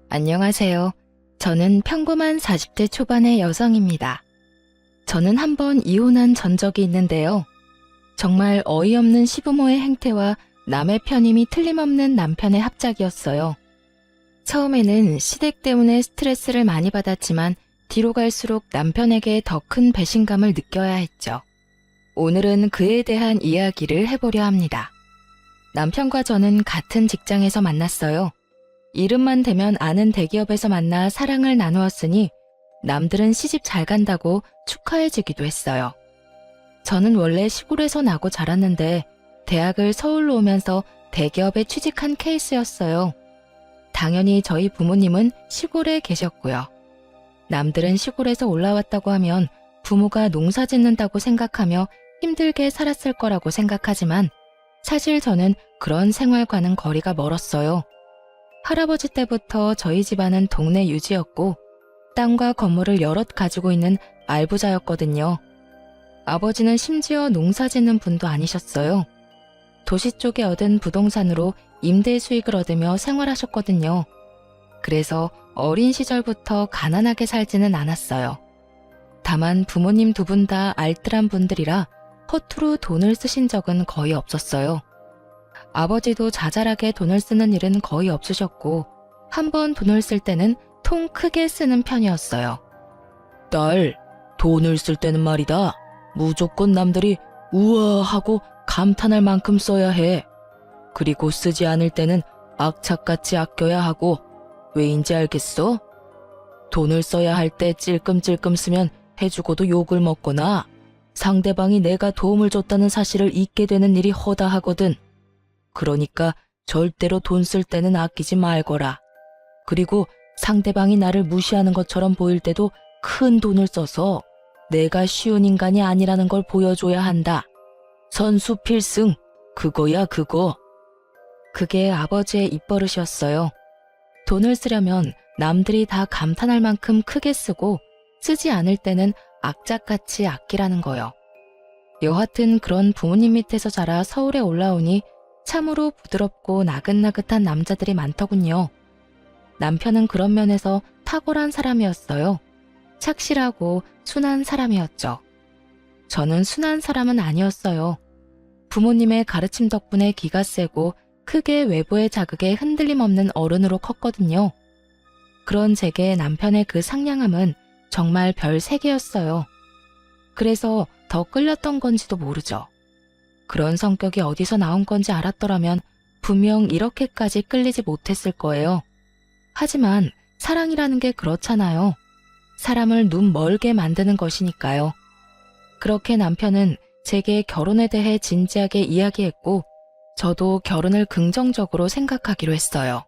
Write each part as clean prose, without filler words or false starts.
안녕하세요. 저는 평범한 40대 초반의 여성입니다. 저는 한번 이혼한 전적이 있는데요. 정말 어이없는 시부모의 행태와 남의 편임이 틀림없는 남편의 합작이었어요. 처음에는 시댁 때문에 스트레스를 많이 받았지만 뒤로 갈수록 남편에게 더 큰 배신감을 느껴야 했죠. 오늘은 그에 대한 이야기를 해보려 합니다. 남편과 저는 같은 직장에서 만났어요. 이름만 대면 아는 대기업에서 만나 사랑을 나누었으니 남들은 시집 잘 간다고 축하해주기도 했어요. 저는 원래 시골에서 나고 자랐는데 대학을 서울로 오면서 대기업에 취직한 케이스였어요. 당연히 저희 부모님은 시골에 계셨고요. 남들은 시골에서 올라왔다고 하면 부모가 농사 짓는다고 생각하며 힘들게 살았을 거라고 생각하지만 사실 저는 그런 생활과는 거리가 멀었어요. 할아버지 때부터 저희 집안은 동네 유지였고 땅과 건물을 여럿 가지고 있는 알부자였거든요. 아버지는 심지어 농사 짓는 분도 아니셨어요. 도시 쪽에 얻은 부동산으로 임대 수익을 얻으며 생활하셨거든요. 그래서 어린 시절부터 가난하게 살지는 않았어요. 다만 부모님 두 분 다 알뜰한 분들이라 허투루 돈을 쓰신 적은 거의 없었어요. 아버지도 자잘하게 돈을 쓰는 일은 거의 없으셨고 한 번 돈을 쓸 때는 통 크게 쓰는 편이었어요. 딸, 돈을 쓸 때는 말이다. 무조건 남들이 우와 하고 감탄할 만큼 써야 해. 그리고 쓰지 않을 때는 악착같이 아껴야 하고 왜인지 알겠어? 돈을 써야 할 때 찔끔찔끔 쓰면 해주고도 욕을 먹거나 상대방이 내가 도움을 줬다는 사실을 잊게 되는 일이 허다하거든. 그러니까 절대로 돈 쓸 때는 아끼지 말거라. 그리고 상대방이 나를 무시하는 것처럼 보일 때도 큰 돈을 써서 내가 쉬운 인간이 아니라는 걸 보여줘야 한다. 선수 필승, 그거야 그거. 그게 아버지의 입버릇이었어요. 돈을 쓰려면 남들이 다 감탄할 만큼 크게 쓰고 쓰지 않을 때는 악착같이 아끼라는 거요. 여하튼 그런 부모님 밑에서 자라 서울에 올라오니 참으로 부드럽고 나긋나긋한 남자들이 많더군요. 남편은 그런 면에서 탁월한 사람이었어요. 착실하고 순한 사람이었죠. 저는 순한 사람은 아니었어요. 부모님의 가르침 덕분에 기가 세고 크게 외부의 자극에 흔들림 없는 어른으로 컸거든요. 그런 제게 남편의 그 상냥함은 정말 별 3개였어요. 그래서 더 끌렸던 건지도 모르죠. 그런 성격이 어디서 나온 건지 알았더라면 분명 이렇게까지 끌리지 못했을 거예요. 하지만 사랑이라는 게 그렇잖아요. 사람을 눈 멀게 만드는 것이니까요. 그렇게 남편은 제게 결혼에 대해 진지하게 이야기했고 저도 결혼을 긍정적으로 생각하기로 했어요.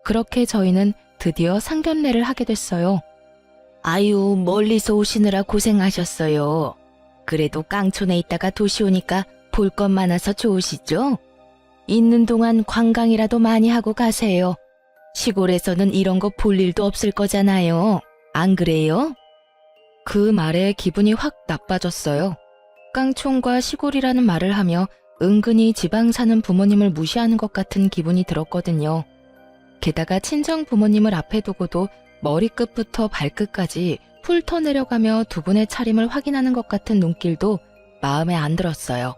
그렇게 저희는 드디어 상견례를 하게 됐어요. 아유, 멀리서 오시느라 고생하셨어요. 그래도 깡촌에 있다가 도시 오니까 볼 것 많아서 좋으시죠? 있는 동안 관광이라도 많이 하고 가세요. 시골에서는 이런 거 볼 일도 없을 거잖아요. 안 그래요? 그 말에 기분이 확 나빠졌어요. 깡촌과 시골이라는 말을 하며 은근히 지방 사는 부모님을 무시하는 것 같은 기분이 들었거든요. 게다가 친정 부모님을 앞에 두고도 머리끝부터 발끝까지 훑어 내려가며 두 분의 차림을 확인하는 것 같은 눈길도 마음에 안 들었어요.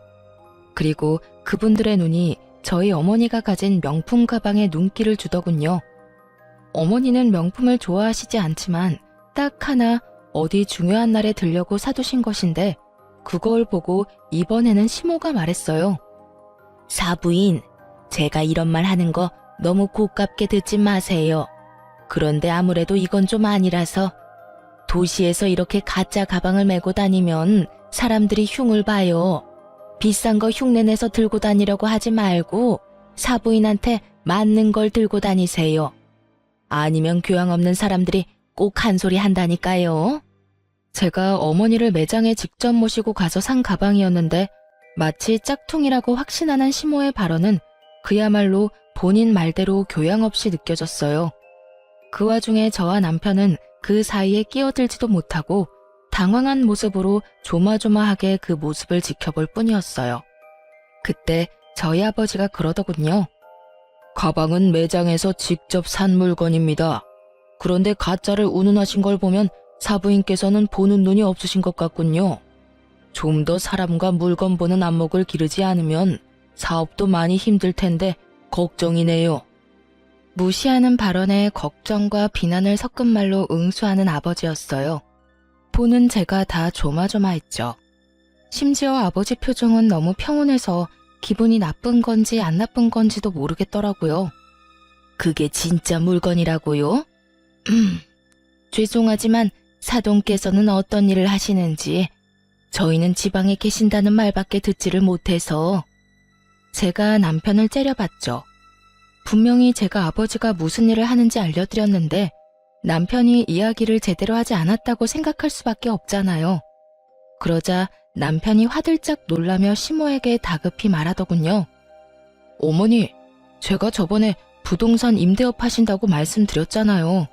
그리고 그분들의 눈이 저희 어머니가 가진 명품 가방에 눈길을 주더군요. 어머니는 명품을 좋아하시지 않지만 딱 하나 어디 중요한 날에 들려고 사두신 것인데 그걸 보고 이번에는 시모가 말했어요. 사부인, 제가 이런 말 하는 거 너무 고깝게 듣지 마세요. 그런데 아무래도 이건 좀 아니라서 도시에서 이렇게 가짜 가방을 메고 다니면 사람들이 흉을 봐요. 비싼 거 흉내내서 들고 다니려고 하지 말고 사부인한테 맞는 걸 들고 다니세요. 아니면 교양 없는 사람들이 꼭 한 소리 한다니까요. 제가 어머니를 매장에 직접 모시고 가서 산 가방이었는데 마치 짝퉁이라고 확신하는 시모의 발언은 그야말로 본인 말대로 교양 없이 느껴졌어요. 그 와중에 저와 남편은 그 사이에 끼어들지도 못하고 당황한 모습으로 조마조마하게 그 모습을 지켜볼 뿐이었어요. 그때 저희 아버지가 그러더군요. 가방은 매장에서 직접 산 물건입니다. 그런데 가짜를 운운하신 걸 보면 사부인께서는 보는 눈이 없으신 것 같군요. 좀 더 사람과 물건 보는 안목을 기르지 않으면 사업도 많이 힘들 텐데 걱정이네요. 무시하는 발언에 걱정과 비난을 섞은 말로 응수하는 아버지였어요. 보는 제가 다 조마조마했죠. 심지어 아버지 표정은 너무 평온해서 기분이 나쁜 건지 안 나쁜 건지도 모르겠더라고요. 그게 진짜 물건이라고요? 죄송하지만 사돈께서는 어떤 일을 하시는지 저희는 지방에 계신다는 말밖에 듣지를 못해서. 제가 남편을 째려봤죠. 분명히 제가 아버지가 무슨 일을 하는지 알려드렸는데 남편이 이야기를 제대로 하지 않았다고 생각할 수밖에 없잖아요. 그러자 남편이 화들짝 놀라며 시모에게 다급히 말하더군요. 어머니, 제가 저번에 부동산 임대업 하신다고 말씀드렸잖아요.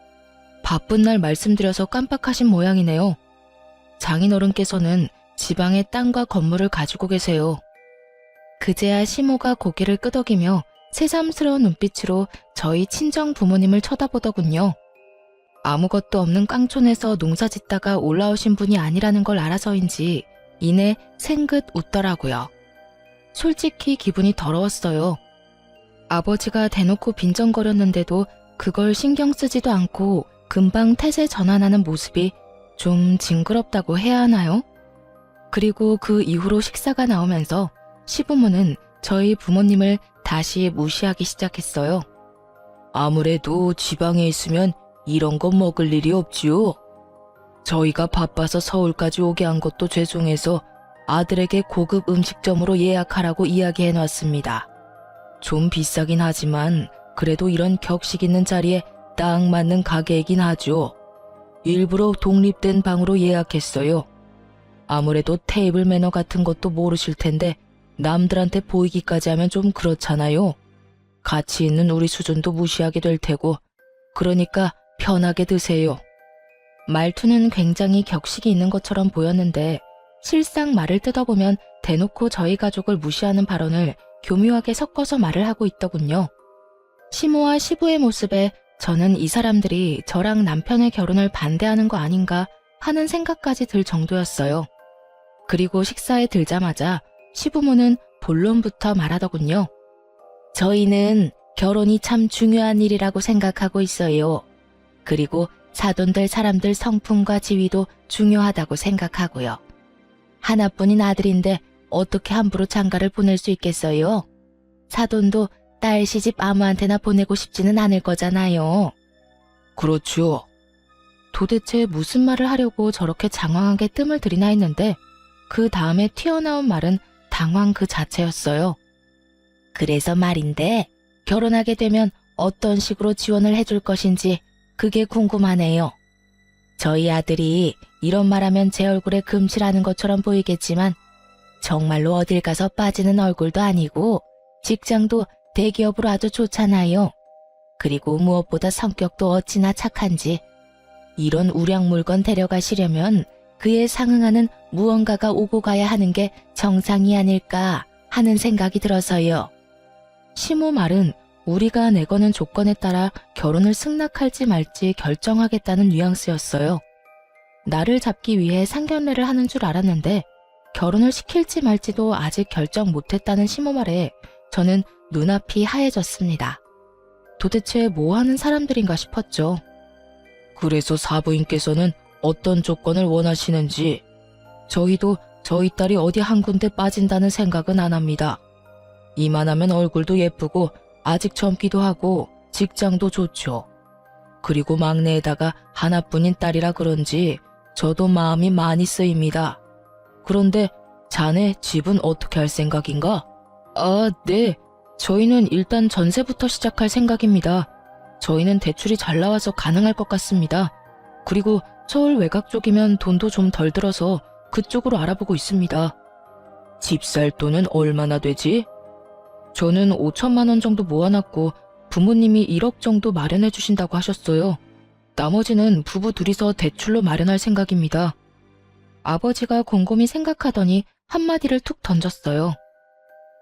바쁜 날 말씀드려서 깜빡하신 모양이네요. 장인어른께서는 지방에 땅과 건물을 가지고 계세요. 그제야 시모가 고개를 끄덕이며 새삼스러운 눈빛으로 저희 친정 부모님을 쳐다보더군요. 아무것도 없는 깡촌에서 농사짓다가 올라오신 분이 아니라는 걸 알아서인지 이내 생긋 웃더라고요. 솔직히 기분이 더러웠어요. 아버지가 대놓고 빈정거렸는데도 그걸 신경 쓰지도 않고 금방 태세 전환하는 모습이 좀 징그럽다고 해야 하나요? 그리고 그 이후로 식사가 나오면서 시부모는 저희 부모님을 다시 무시하기 시작했어요. 아무래도 지방에 있으면 이런 거 먹을 일이 없지요. 저희가 바빠서 서울까지 오게 한 것도 죄송해서 아들에게 고급 음식점으로 예약하라고 이야기해놨습니다. 좀 비싸긴 하지만 그래도 이런 격식 있는 자리에 딱 맞는 가게이긴 하죠. 일부러 독립된 방으로 예약했어요. 아무래도 테이블 매너 같은 것도 모르실 텐데 남들한테 보이기까지 하면 좀 그렇잖아요. 가치 있는 우리 수준도 무시하게 될 테고 그러니까 편하게 드세요. 말투는 굉장히 격식이 있는 것처럼 보였는데 실상 말을 뜯어보면 대놓고 저희 가족을 무시하는 발언을 교묘하게 섞어서 말을 하고 있더군요. 시모와 시부의 모습에 저는 이 사람들이 저랑 남편의 결혼을 반대하는 거 아닌가 하는 생각까지 들 정도였어요. 그리고 식사에 들자마자 시부모는 본론부터 말하더군요. 저희는 결혼이 참 중요한 일이라고 생각하고 있어요. 그리고 사돈들 사람들 성품과 지위도 중요하다고 생각하고요. 하나뿐인 아들인데 어떻게 함부로 장가를 보낼 수 있겠어요? 사돈도 딸 시집 아무한테나 보내고 싶지는 않을 거잖아요. 그렇죠. 도대체 무슨 말을 하려고 저렇게 장황하게 뜸을 들이나 했는데 그 다음에 튀어나온 말은 당황 그 자체였어요. 그래서 말인데 결혼하게 되면 어떤 식으로 지원을 해줄 것인지 그게 궁금하네요. 저희 아들이 이런 말하면 제 얼굴에 금칠하는 것처럼 보이겠지만 정말로 어딜 가서 빠지는 얼굴도 아니고 직장도 대기업으로 아주 좋잖아요. 그리고 무엇보다 성격도 어찌나 착한지 이런 우량 물건 데려가시려면 그에 상응하는 무언가가 오고 가야 하는 게 정상이 아닐까 하는 생각이 들어서요. 시모 말은 우리가 내거는 조건에 따라 결혼을 승낙할지 말지 결정하겠다는 뉘앙스였어요. 나를 잡기 위해 상견례를 하는 줄 알았는데 결혼을 시킬지 말지도 아직 결정 못했다는 시모 말에 저는 눈앞이 하얘졌습니다. 도대체 뭐 하는 사람들인가 싶었죠. 그래서 사부인께서는 어떤 조건을 원하시는지 저희도 저희 딸이 어디 한 군데 빠진다는 생각은 안 합니다. 이만하면 얼굴도 예쁘고 아직 젊기도 하고 직장도 좋죠. 그리고 막내에다가 하나뿐인 딸이라 그런지 저도 마음이 많이 쓰입니다. 그런데 자네 집은 어떻게 할 생각인가? 네. 저희는 일단 전세부터 시작할 생각입니다. 저희는 대출이 잘 나와서 가능할 것 같습니다. 그리고 서울 외곽 쪽이면 돈도 좀 덜 들어서 그쪽으로 알아보고 있습니다. 집 살 돈은 얼마나 되지? 저는 5천만 원 정도 모아놨고 부모님이 1억 정도 마련해 주신다고 하셨어요. 나머지는 부부 둘이서 대출로 마련할 생각입니다. 아버지가 곰곰이 생각하더니 한마디를 툭 던졌어요.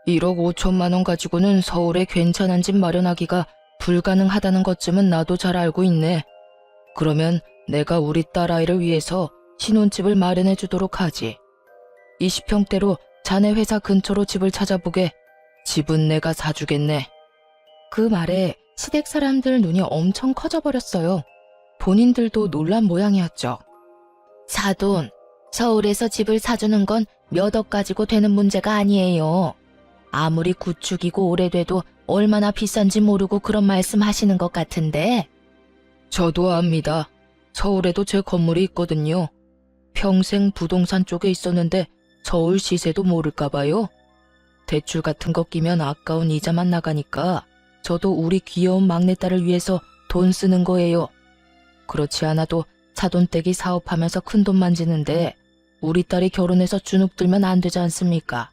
1억 5천만 원 가지고는 서울에 괜찮은 집 마련하기가 불가능하다는 것쯤은 나도 잘 알고 있네. 그러면 내가 우리 딸아이를 위해서 신혼집을 마련해 주도록 하지. 20평대로 자네 회사 근처로 집을 찾아보게. 집은 내가 사주겠네. 그 말에 시댁 사람들 눈이 엄청 커져버렸어요. 본인들도 놀란 모양이었죠. 사돈, 서울에서 집을 사주는 건 몇 억 가지고 되는 문제가 아니에요. 아무리 구축이고 오래돼도 얼마나 비싼지 모르고 그런 말씀 하시는 것 같은데. 저도 압니다. 서울에도 제 건물이 있거든요. 평생 부동산 쪽에 있었는데 서울 시세도 모를까 봐요. 대출 같은 거 끼면 아까운 이자만 나가니까 저도 우리 귀여운 막내딸을 위해서 돈 쓰는 거예요. 그렇지 않아도 사돈댁이 사업하면서 큰돈 만지는데 우리 딸이 결혼해서 주눅 들면 안 되지 않습니까?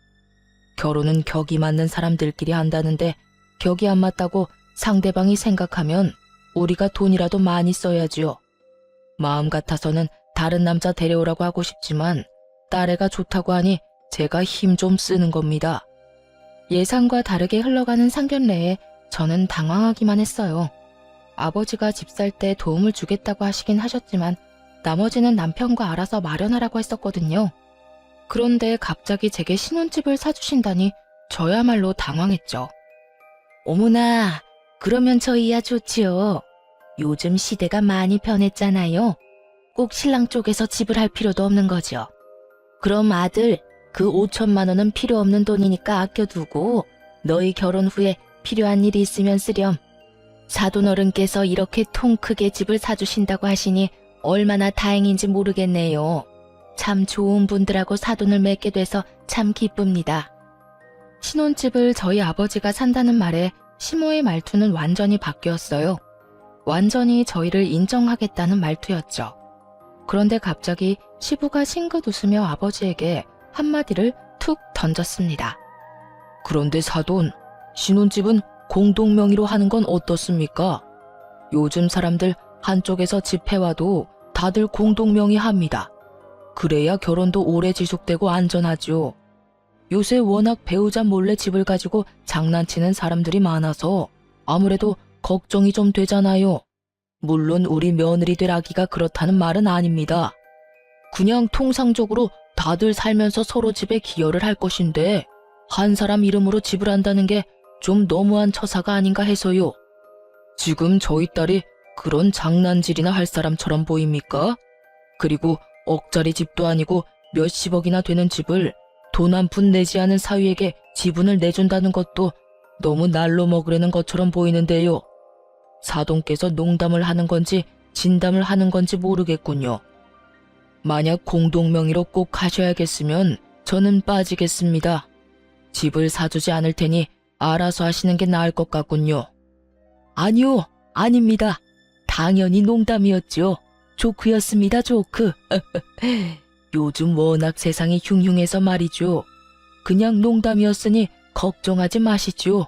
결혼은 격이 맞는 사람들끼리 한다는데 격이 안 맞다고 상대방이 생각하면 우리가 돈이라도 많이 써야지요. 마음 같아서는 다른 남자 데려오라고 하고 싶지만 딸애가 좋다고 하니 제가 힘 좀 쓰는 겁니다. 예상과 다르게 흘러가는 상견례에 저는 당황하기만 했어요. 아버지가 집 살 때 도움을 주겠다고 하시긴 하셨지만 나머지는 남편과 알아서 마련하라고 했었거든요. 그런데 갑자기 제게 신혼집을 사주신다니 저야말로 당황했죠. 어머나, 그러면 저희야 좋지요. 요즘 시대가 많이 변했잖아요. 꼭 신랑 쪽에서 집을 할 필요도 없는 거죠. 그럼 아들, 그 5천만 원은 필요 없는 돈이니까 아껴두고 너희 결혼 후에 필요한 일이 있으면 쓰렴. 사돈 어른께서 이렇게 통 크게 집을 사주신다고 하시니 얼마나 다행인지 모르겠네요. 참 좋은 분들하고 사돈을 맺게 돼서 참 기쁩니다. 신혼집을 저희 아버지가 산다는 말에 시모의 말투는 완전히 바뀌었어요. 완전히 저희를 인정하겠다는 말투였죠. 그런데 갑자기 시부가 싱긋 웃으며 아버지에게 한마디를 툭 던졌습니다. 그런데 사돈, 신혼집은 공동 명의로 하는 건 어떻습니까? 요즘 사람들 한쪽에서 집 해와도 다들 공동 명의 합니다. 그래야 결혼도 오래 지속되고 안전하죠. 요새 워낙 배우자 몰래 집을 가지고 장난치는 사람들이 많아서 아무래도 걱정이 좀 되잖아요. 물론 우리 며느리 될 아기가 그렇다는 말은 아닙니다. 그냥 통상적으로 다들 살면서 서로 집에 기여를 할 것인데 한 사람 이름으로 집을 한다는 게 좀 너무한 처사가 아닌가 해서요. 지금 저희 딸이 그런 장난질이나 할 사람처럼 보입니까? 그리고 억짜리 집도 아니고 몇십억이나 되는 집을 돈 한 푼 내지 않은 사위에게 지분을 내준다는 것도 너무 날로 먹으려는 것처럼 보이는데요. 사돈께서 농담을 하는 건지 진담을 하는 건지 모르겠군요. 만약 공동명의로 꼭 하셔야겠으면 저는 빠지겠습니다. 집을 사주지 않을 테니 알아서 하시는 게 나을 것 같군요. 아니요, 아닙니다. 당연히 농담이었죠. 조크였습니다, 조크. 요즘 워낙 세상이 흉흉해서 말이죠. 그냥 농담이었으니 걱정하지 마시죠.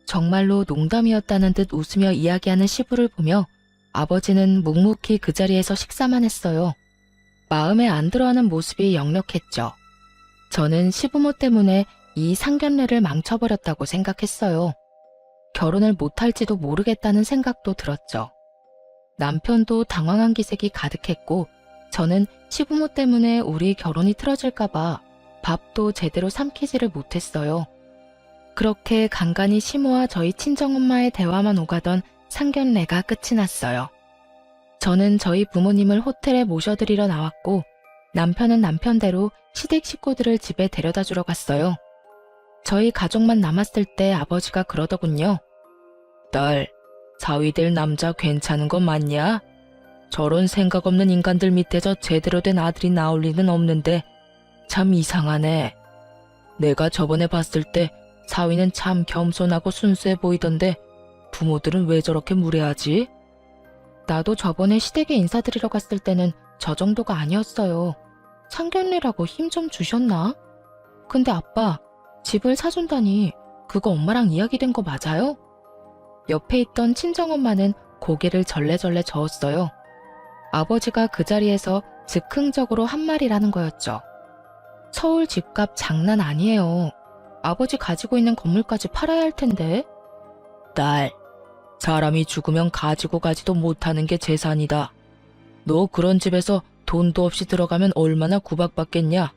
정말로 농담이었다는 듯 웃으며 이야기하는 시부를 보며 아버지는 묵묵히 그 자리에서 식사만 했어요. 마음에 안 들어하는 모습이 역력했죠. 저는 시부모 때문에 이 상견례를 망쳐버렸다고 생각했어요. 결혼을 못할지도 모르겠다는 생각도 들었죠. 남편도 당황한 기색이 가득했고 저는 시부모 때문에 우리 결혼이 틀어질까봐 밥도 제대로 삼키지를 못했어요. 그렇게 간간히 시모와 저희 친정엄마의 대화만 오가던 상견례가 끝이 났어요. 저는 저희 부모님을 호텔에 모셔드리러 나왔고 남편은 남편대로 시댁 식구들을 집에 데려다 주러 갔어요. 저희 가족만 남았을 때 아버지가 그러더군요. 딸, 사위 될 남자 괜찮은 거 맞냐? 저런 생각 없는 인간들 밑에서 제대로 된 아들이 나올 리는 없는데 참 이상하네. 내가 저번에 봤을 때 사위는 참 겸손하고 순수해 보이던데 부모들은 왜 저렇게 무례하지? 나도 저번에 시댁에 인사드리러 갔을 때는 저 정도가 아니었어요. 상견례라고 힘 좀 주셨나? 근데 아빠, 집을 사준다니 그거 엄마랑 이야기된 거 맞아요? 옆에 있던 친정엄마는 고개를 절레절레 저었어요. 아버지가 그 자리에서 즉흥적으로 한 말이라는 거였죠. 서울 집값 장난 아니에요. 아버지 가지고 있는 건물까지 팔아야 할 텐데. 딸, 사람이 죽으면 가지고 가지도 못하는 게 재산이다. 너 그런 집에서 돈도 없이 들어가면 얼마나 구박받겠냐?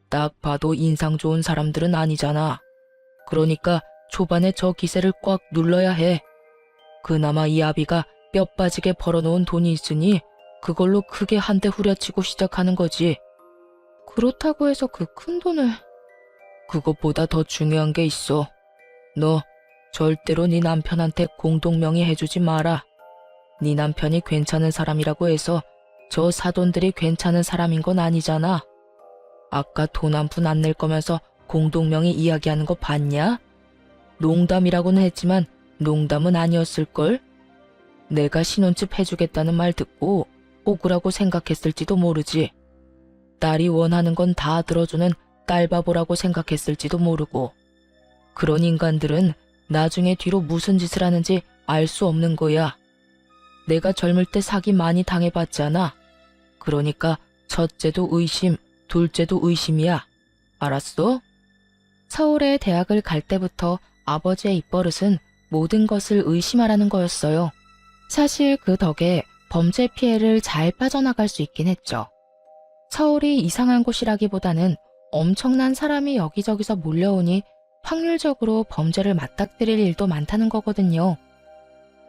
딱 봐도 인상 좋은 사람들은 아니잖아. 그러니까 초반에 저 기세를 꽉 눌러야 해. 그나마 이 아비가 뼈 빠지게 벌어놓은 돈이 있으니 그걸로 크게 한 대 후려치고 시작하는 거지. 그렇다고 해서 그 큰 돈을... 그것보다 더 중요한 게 있어. 너 절대로 네 남편한테 공동명의 해주지 마라. 네 남편이 괜찮은 사람이라고 해서 저 사돈들이 괜찮은 사람인 건 아니잖아. 아까 돈 한 푼 안 낼 거면서 공동명의 이야기하는 거 봤냐? 농담이라고는 했지만 농담은 아니었을걸? 내가 신혼집 해주겠다는 말 듣고 억울하고 생각했을지도 모르지. 딸이 원하는 건 다 들어주는 딸바보라고 생각했을지도 모르고. 그런 인간들은 나중에 뒤로 무슨 짓을 하는지 알 수 없는 거야. 내가 젊을 때 사기 많이 당해봤잖아. 그러니까 첫째도 의심, 둘째도 의심이야. 알았어? 서울에 대학을 갈 때부터 아버지의 입버릇은 모든 것을 의심하라는 거였어요. 사실 그 덕에 범죄 피해를 잘 빠져나갈 수 있긴 했죠. 서울이 이상한 곳이라기보다는 엄청난 사람이 여기저기서 몰려오니 확률적으로 범죄를 맞닥뜨릴 일도 많다는 거거든요.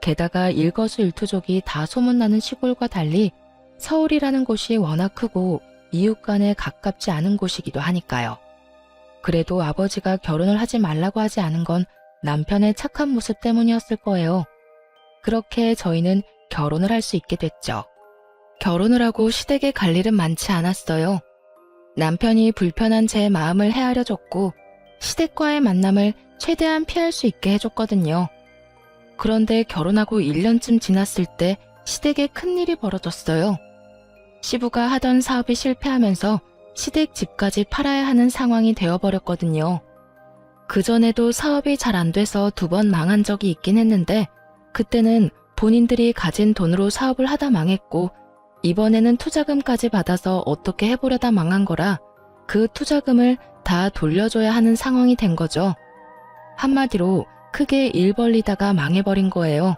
게다가 일거수일투족이 다 소문나는 시골과 달리 서울이라는 곳이 워낙 크고 이웃 간에 가깝지 않은 곳이기도 하니까요. 그래도 아버지가 결혼을 하지 말라고 하지 않은 건 남편의 착한 모습 때문이었을 거예요. 그렇게 저희는 결혼을 할 수 있게 됐죠. 결혼을 하고 시댁에 갈 일은 많지 않았어요. 남편이 불편한 제 마음을 헤아려줬고 시댁과의 만남을 최대한 피할 수 있게 해줬거든요. 그런데 결혼하고 1년쯤 지났을 때 시댁에 큰일이 벌어졌어요. 시부가 하던 사업이 실패하면서 시댁 집까지 팔아야 하는 상황이 되어버렸거든요. 그전에도 사업이 잘 안 돼서 2번 망한 적이 있긴 했는데 그때는 본인들이 가진 돈으로 사업을 하다 망했고 이번에는 투자금까지 받아서 어떻게 해보려다 망한 거라 그 투자금을 다 돌려줘야 하는 상황이 된 거죠. 한마디로 크게 일 벌리다가 망해버린 거예요.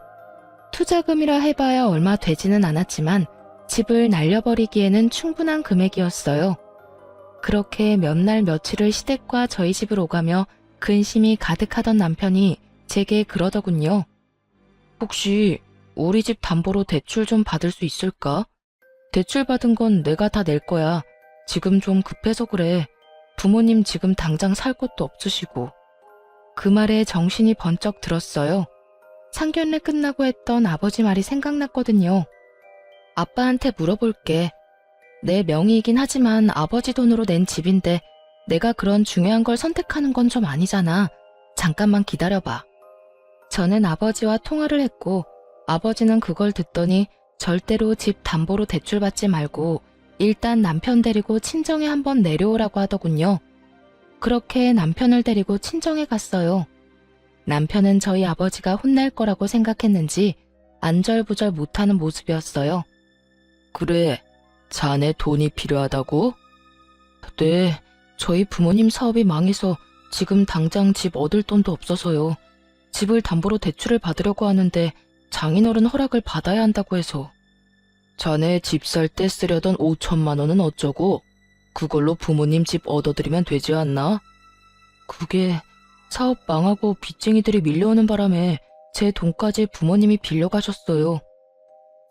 투자금이라 해봐야 얼마 되지는 않았지만 집을 날려버리기에는 충분한 금액이었어요. 그렇게 몇 날 며칠을 시댁과 저희 집을 오가며 근심이 가득하던 남편이 제게 그러더군요. 혹시 우리 집 담보로 대출 좀 받을 수 있을까? 대출 받은 건 내가 다 낼 거야. 지금 좀 급해서 그래. 부모님 지금 당장 살 곳도 없으시고. 그 말에 정신이 번쩍 들었어요. 상견례 끝나고 했던 아버지 말이 생각났거든요. 아빠한테 물어볼게. 내 명의이긴 하지만 아버지 돈으로 낸 집인데 내가 그런 중요한 걸 선택하는 건 좀 아니잖아. 잠깐만 기다려봐. 저는 아버지와 통화를 했고 아버지는 그걸 듣더니 절대로 집 담보로 대출받지 말고 일단 남편 데리고 친정에 한번 내려오라고 하더군요. 그렇게 남편을 데리고 친정에 갔어요. 남편은 저희 아버지가 혼날 거라고 생각했는지 안절부절 못하는 모습이었어요. 그래, 자네 돈이 필요하다고? 네, 저희 부모님 사업이 망해서 지금 당장 집 얻을 돈도 없어서요. 집을 담보로 대출을 받으려고 하는데 장인어른 허락을 받아야 한다고 해서. 자네 집 살 때 쓰려던 5천만 원은 어쩌고? 그걸로 부모님 집 얻어드리면 되지 않나? 그게 사업 망하고 빚쟁이들이 밀려오는 바람에 제 돈까지 부모님이 빌려가셨어요.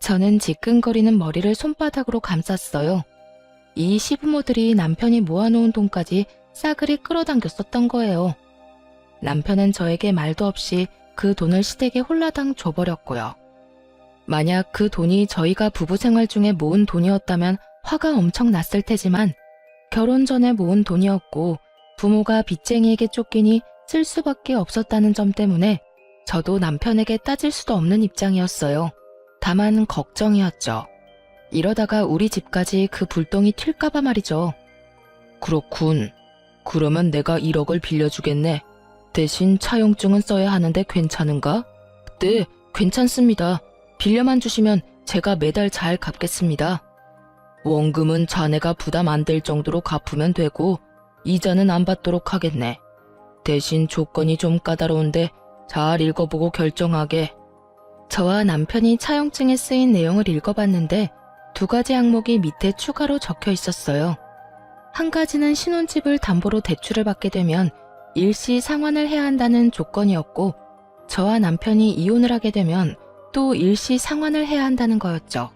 저는 지끈거리는 머리를 손바닥으로 감쌌어요. 이 시부모들이 남편이 모아놓은 돈까지 싸그리 끌어당겼었던 거예요. 남편은 저에게 말도 없이 그 돈을 시댁에 홀라당 줘버렸고요. 만약 그 돈이 저희가 부부 생활 중에 모은 돈이었다면 화가 엄청 났을 테지만 결혼 전에 모은 돈이었고 부모가 빚쟁이에게 쫓기니 쓸 수밖에 없었다는 점 때문에 저도 남편에게 따질 수도 없는 입장이었어요. 다만 걱정이었죠. 이러다가 우리 집까지 그 불똥이 튈까봐 말이죠. 그렇군. 그러면 내가 1억을 빌려주겠네. 대신 차용증은 써야 하는데 괜찮은가? 네, 괜찮습니다. 빌려만 주시면 제가 매달 잘 갚겠습니다. 원금은 자네가 부담 안 될 정도로 갚으면 되고 이자는 안 받도록 하겠네. 대신 조건이 좀 까다로운데 잘 읽어보고 결정하게. 저와 남편이 차용증에 쓰인 내용을 읽어봤는데 2가지 항목이 밑에 추가로 적혀 있었어요. 한 가지는 신혼집을 담보로 대출을 받게 되면 일시 상환을 해야 한다는 조건이었고, 저와 남편이 이혼을 하게 되면 또 일시 상환을 해야 한다는 거였죠.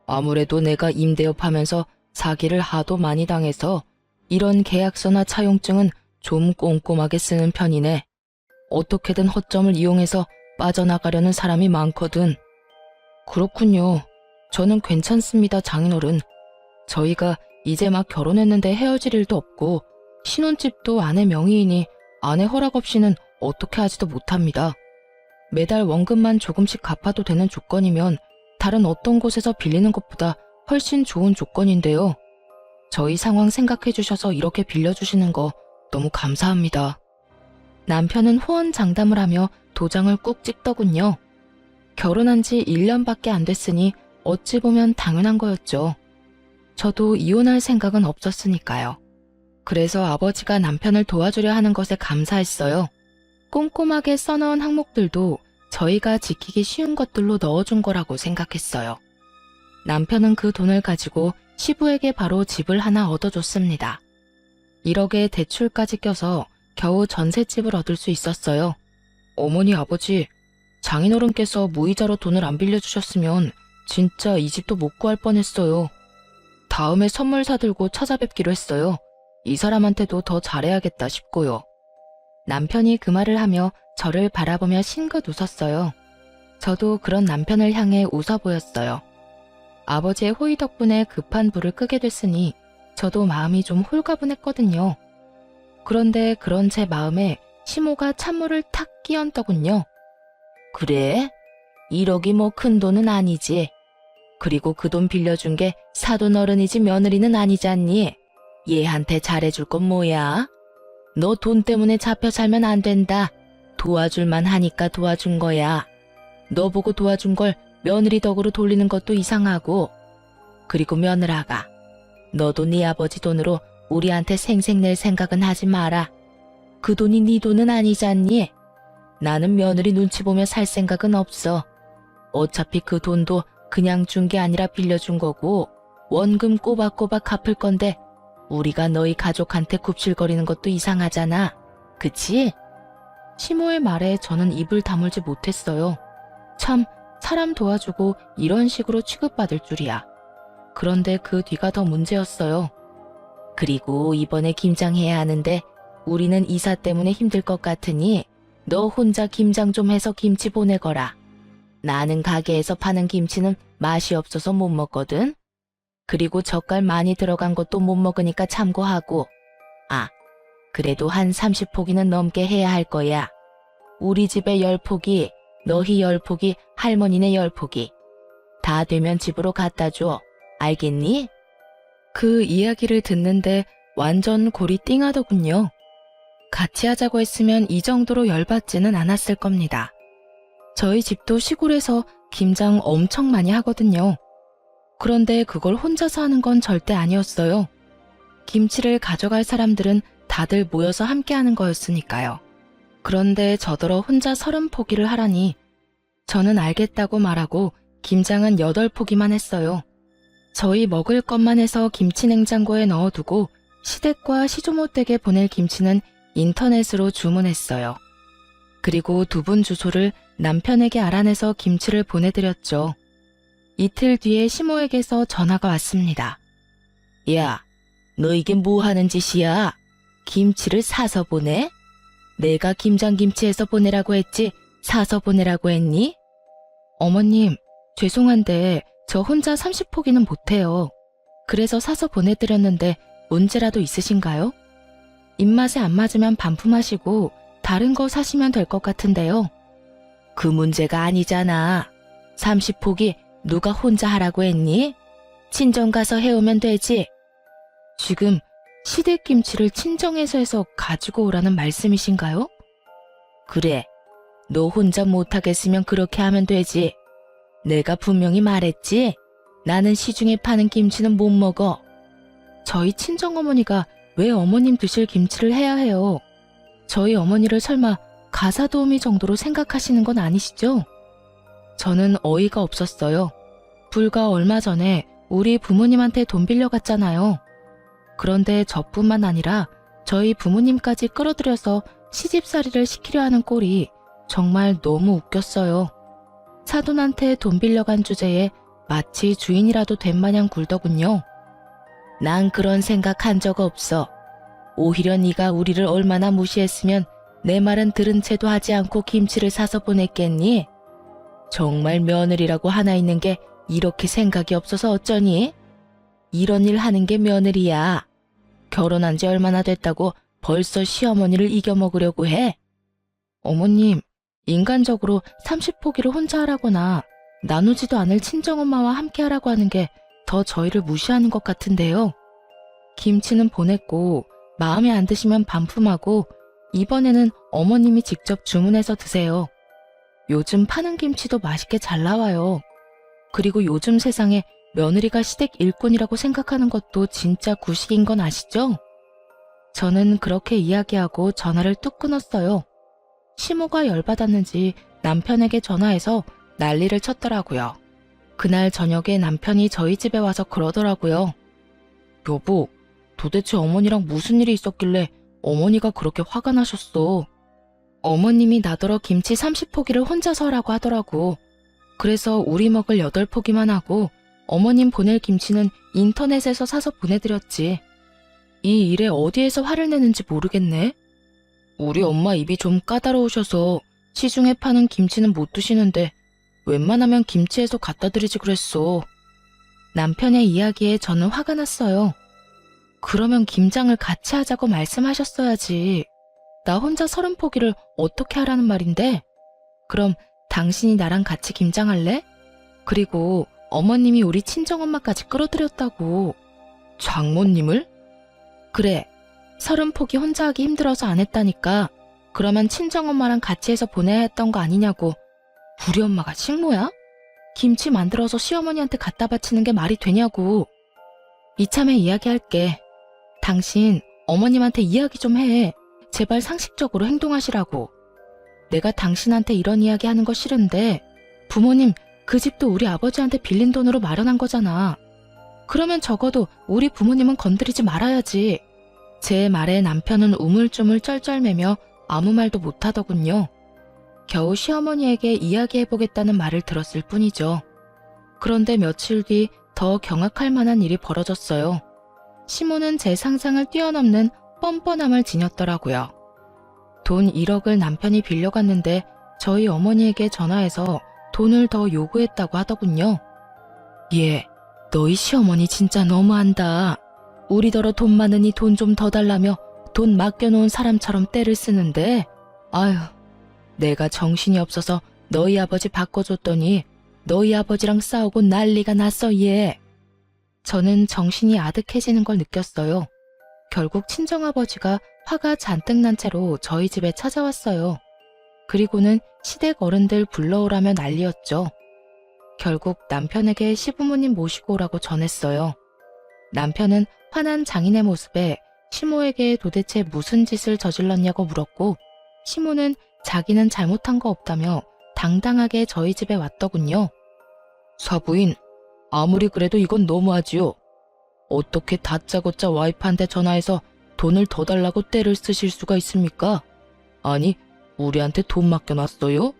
아무래도 내가 임대업 하면서 사기를 하도 많이 당해서 이런 계약서나 차용증은 좀 꼼꼼하게 쓰는 편이네. 어떻게든 허점을 이용해서 빠져나가려는 사람이 많거든. 그렇군요. 저는 괜찮습니다, 장인어른. 저희가 이제 막 결혼했는데 헤어질 일도 없고 신혼집도 아내 명의이니 아내 허락 없이는 어떻게 하지도 못합니다. 매달 원금만 조금씩 갚아도 되는 조건이면 다른 어떤 곳에서 빌리는 것보다 훨씬 좋은 조건인데요. 저희 상황 생각해 주셔서 이렇게 빌려주시는 거 너무 감사합니다. 남편은 호언장담을 하며 도장을 꾹 찍더군요. 결혼한 지 1년밖에 안 됐으니 어찌 보면 당연한 거였죠. 저도 이혼할 생각은 없었으니까요. 그래서 아버지가 남편을 도와주려 하는 것에 감사했어요. 꼼꼼하게 써넣은 항목들도 저희가 지키기 쉬운 것들로 넣어준 거라고 생각했어요. 남편은 그 돈을 가지고 시부에게 바로 집을 하나 얻어줬습니다. 1억에 대출까지 껴서 겨우 전셋집을 얻을 수 있었어요. 어머니, 아버지, 장인어른께서 무이자로 돈을 안 빌려주셨으면 진짜 이 집도 못 구할 뻔했어요. 다음에 선물 사들고 찾아뵙기로 했어요. 이 사람한테도 더 잘해야겠다 싶고요. 남편이 그 말을 하며 저를 바라보며 싱긋 웃었어요. 저도 그런 남편을 향해 웃어 보였어요. 아버지의 호의 덕분에 급한 불을 끄게 됐으니 저도 마음이 좀 홀가분했거든요. 그런데 그런 제 마음에 시모가 찬물을 탁 끼얹더군요. 그래? 1억이 뭐 큰 돈은 아니지. 그리고 그 돈 빌려준 게 사돈 어른이지 며느리는 아니지 않니? 얘한테 잘해줄 건 뭐야? 너 돈 때문에 잡혀 살면 안 된다. 도와줄만 하니까 도와준 거야. 너 보고 도와준 걸 며느리 덕으로 돌리는 것도 이상하고. 그리고 며느라가, 너도 네 아버지 돈으로 우리한테 생색낼 생각은 하지 마라. 그 돈이 네 돈은 아니지 않니? 나는 며느리 눈치 보며 살 생각은 없어. 어차피 그 돈도 그냥 준 게 아니라 빌려준 거고 원금 꼬박꼬박 갚을 건데 우리가 너희 가족한테 굽실거리는 것도 이상하잖아. 그치? 시모의 말에 저는 입을 다물지 못했어요. 참, 사람 도와주고 이런 식으로 취급받을 줄이야. 그런데 그 뒤가 더 문제였어요. 그리고 이번에 김장해야 하는데 우리는 이사 때문에 힘들 것 같으니 너 혼자 김장 좀 해서 김치 보내거라. 나는 가게에서 파는 김치는 맛이 없어서 못 먹거든. 그리고 젓갈 많이 들어간 것도 못 먹으니까 참고하고. 아, 그래도 한 30포기는 넘게 해야 할 거야. 우리 집에 10포기, 너희 10포기, 할머니네 10포기. 다 되면 집으로 갖다 줘. 알겠니? 그 이야기를 듣는데 완전 골이 띵하더군요. 같이 하자고 했으면 이 정도로 열받지는 않았을 겁니다. 저희 집도 시골에서 김장 엄청 많이 하거든요. 그런데 그걸 혼자서 하는 건 절대 아니었어요. 김치를 가져갈 사람들은 다들 모여서 함께 하는 거였으니까요. 그런데 저더러 혼자 30포기를 하라니 저는 알겠다고 말하고 김장은 8포기만 했어요. 저희 먹을 것만 해서 김치 냉장고에 넣어두고 시댁과 시조모 댁에 보낼 김치는 인터넷으로 주문했어요. 그리고 2분 주소를 남편에게 알아내서 김치를 보내드렸죠. 이틀 뒤에 시모에게서 전화가 왔습니다. 야, 너 이게 뭐 하는 짓이야? 김치를 사서 보내? 내가 김장김치해서 보내라고 했지 사서 보내라고 했니? 어머님, 죄송한데 저 혼자 30포기는 못해요. 그래서 사서 보내드렸는데 문제라도 있으신가요? 입맛에 안 맞으면 반품하시고 다른 거 사시면 될 것 같은데요. 그 문제가 아니잖아. 30포기 누가 혼자 하라고 했니? 친정 가서 해오면 되지. 지금 시댁김치를 친정에서 해서 가지고 오라는 말씀이신가요? 그래. 너 혼자 못하겠으면 그렇게 하면 되지. 내가 분명히 말했지. 나는 시중에 파는 김치는 못 먹어. 저희 친정어머니가 왜 어머님 드실 김치를 해야 해요? 저희 어머니를 설마 가사 도우미 정도로 생각하시는 건 아니시죠? 저는 어이가 없었어요. 불과 얼마 전에 우리 부모님한테 돈 빌려갔잖아요. 그런데 저뿐만 아니라 저희 부모님까지 끌어들여서 시집살이를 시키려 하는 꼴이 정말 너무 웃겼어요. 사돈한테 돈 빌려간 주제에 마치 주인이라도 된 마냥 굴더군요. 난 그런 생각 한 적 없어. 오히려 네가 우리를 얼마나 무시했으면 내 말은 들은 채도 하지 않고 김치를 사서 보냈겠니? 정말 며느리라고 하나 있는 게 이렇게 생각이 없어서 어쩌니? 이런 일 하는 게 며느리야. 결혼한 지 얼마나 됐다고 벌써 시어머니를 이겨먹으려고 해? 어머님, 인간적으로 30포기를 혼자 하라거나 나누지도 않을 친정엄마와 함께 하라고 하는 게 더 저희를 무시하는 것 같은데요. 김치는 보냈고 마음에 안 드시면 반품하고 이번에는 어머님이 직접 주문해서 드세요. 요즘 파는 김치도 맛있게 잘 나와요. 그리고 요즘 세상에 며느리가 시댁 일꾼이라고 생각하는 것도 진짜 구식인 건 아시죠? 저는 그렇게 이야기하고 전화를 뚝 끊었어요. 시모가 열받았는지 남편에게 전화해서 난리를 쳤더라고요. 그날 저녁에 남편이 저희 집에 와서 그러더라고요. 여보, 도대체 어머니랑 무슨 일이 있었길래 어머니가 그렇게 화가 나셨어? 어머님이 나더러 김치 30포기를 혼자서 하라고 하더라고. 그래서 우리 먹을 8포기만 하고 어머님 보낼 김치는 인터넷에서 사서 보내드렸지. 이 일에 어디에서 화를 내는지 모르겠네. 우리 엄마 입이 좀 까다로우셔서 시중에 파는 김치는 못 드시는데 웬만하면 김치에서 갖다 드리지 그랬어. 남편의 이야기에 저는 화가 났어요. 그러면 김장을 같이 하자고 말씀하셨어야지. 나 혼자 30포기를 어떻게 하라는 말인데? 그럼 당신이 나랑 같이 김장할래? 그리고 어머님이 우리 친정엄마까지 끌어들였다고. 장모님을? 그래, 30포기 혼자 하기 힘들어서 안 했다니까. 그러면 친정엄마랑 같이 해서 보내야 했던 거 아니냐고. 우리 엄마가 식모야? 김치 만들어서 시어머니한테 갖다 바치는 게 말이 되냐고. 이참에 이야기할게. 당신 어머님한테 이야기 좀 해. 제발 상식적으로 행동하시라고. 내가 당신한테 이런 이야기 하는 거 싫은데 부모님 그 집도 우리 아버지한테 빌린 돈으로 마련한 거잖아. 그러면 적어도 우리 부모님은 건드리지 말아야지. 제 말에 남편은 우물쭈물 쩔쩔매며 아무 말도 못하더군요. 겨우 시어머니에게 이야기해보겠다는 말을 들었을 뿐이죠. 그런데 며칠 뒤 더 경악할 만한 일이 벌어졌어요. 시모는 제 상상을 뛰어넘는 뻔뻔함을 지녔더라고요. 돈 1억을 남편이 빌려갔는데 저희 어머니에게 전화해서 돈을 더 요구했다고 하더군요. 예, 너희 시어머니 진짜 너무한다. 우리더러 돈 많으니 돈 좀 더 달라며 돈 맡겨놓은 사람처럼 떼를 쓰는데 아휴, 내가 정신이 없어서 너희 아버지 바꿔줬더니 너희 아버지랑 싸우고 난리가 났어 얘. 저는 정신이 아득해지는 걸 느꼈어요. 결국 친정아버지가 화가 잔뜩 난 채로 저희 집에 찾아왔어요. 그리고는 시댁 어른들 불러오라며 난리였죠. 결국 남편에게 시부모님 모시고 오라고 전했어요. 남편은 화난 장인의 모습에 시모에게 도대체 무슨 짓을 저질렀냐고 물었고 시모는 자기는 잘못한 거 없다며 당당하게 저희 집에 왔더군요. 사부인, 아무리 그래도 이건 너무하지요. 어떻게 다짜고짜 와이프한테 전화해서 돈을 더 달라고 떼를 쓰실 수가 있습니까? 아니, 우리한테 돈 맡겨놨어요?